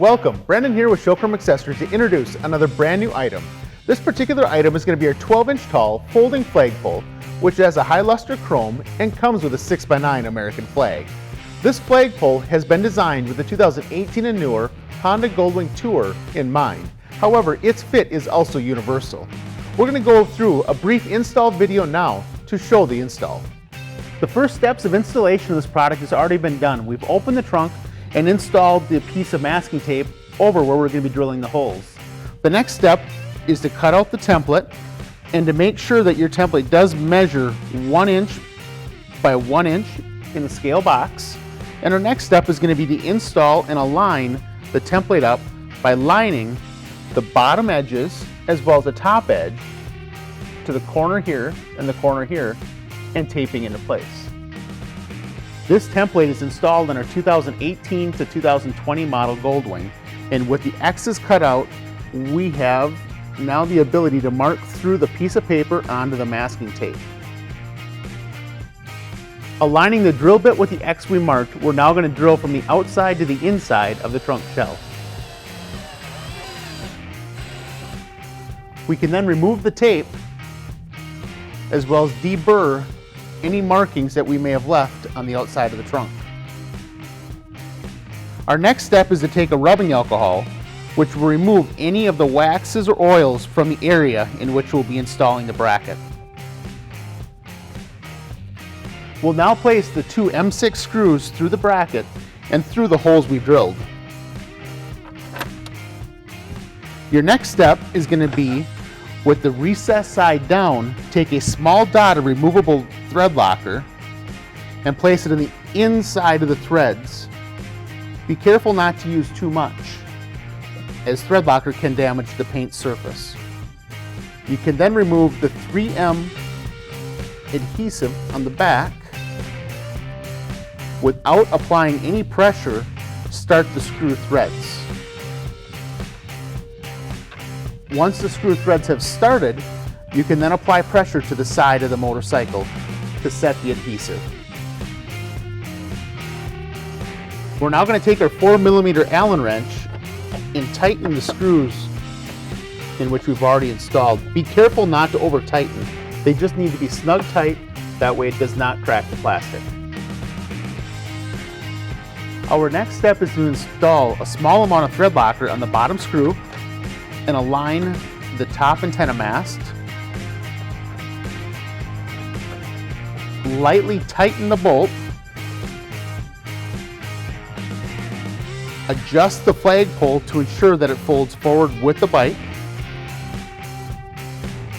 Welcome, Brandon here with Showchrome Accessories to introduce another brand new item. This particular item is going to be our 12-inch tall folding flagpole, which has a high luster chrome and comes with a 6x9 American flag. This flagpole has been designed with the 2018 and newer Honda Gold Wing Tour in mind. However, its fit is also universal. We're going to go through a brief install video now to show the install. The first steps of installation of this product has already been done. We've opened the trunk and installed the piece of masking tape over where we're going to be drilling the holes. The next step is to cut out the template and to make sure that your template does measure 1 inch by 1 inch in the scale box. And our next step is going to be to install and align the template up by lining the bottom edges as well as the top edge to the corner here and the corner here and taping into place. This template is installed in our 2018 to 2020 model Gold Wing, and with the X's cut out, we have now the ability to mark through the piece of paper onto the masking tape. Aligning the drill bit with the X we marked, we're now going to drill from the outside to the inside of the trunk shell. We can then remove the tape as well as deburr any markings that we may have left on the outside of the trunk. Our next step is to take a rubbing alcohol, which will remove any of the waxes or oils from the area in which we'll be installing the bracket. We'll now place the two M6 screws through the bracket and through the holes we drilled. Your next step is going to be, with the recessed side down, take a small dot of removable thread locker and place it in the inside of the threads. Be careful not to use too much, as thread locker can damage the paint surface. You can then remove the 3M adhesive on the back. Without applying any pressure, start the screw threads. Once the screw threads have started, you can then apply pressure to the side of the motorcycle to set the adhesive. We're now going to take our 4mm Allen wrench and tighten the screws in which we've already installed. Be careful not to over tighten. They just need to be snug tight, that way it does not crack the plastic. Our next step is to install a small amount of thread locker on the bottom screw and align the top antenna mast. Lightly tighten the bolt. Adjust the flagpole to ensure that it folds forward with the bike.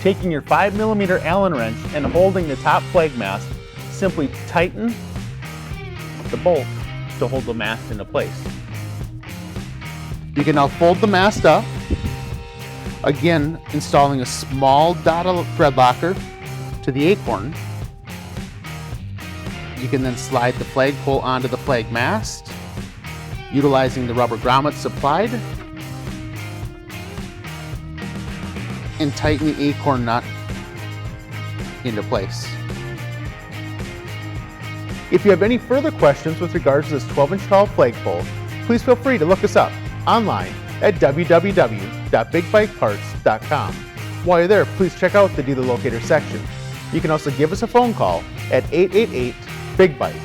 Taking your 5mm Allen wrench and holding the top flag mast, simply tighten the bolt to hold the mast into place. You can now fold the mast up, again installing a small dot of thread locker to the acorn. You can then slide the flagpole onto the flag mast, utilizing the rubber grommets supplied, and tighten the acorn nut into place. If you have any further questions with regards to this 12-inch tall flagpole, please feel free to look us up online at www.bigbikeparts.com. While you're there, please check out the dealer locator section. You can also give us a phone call at 888-BIG-BIKE.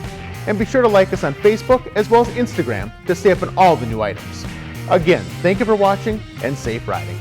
And be sure to like us on Facebook as well as Instagram to stay up on all the new items. Again, thank you for watching and safe riding.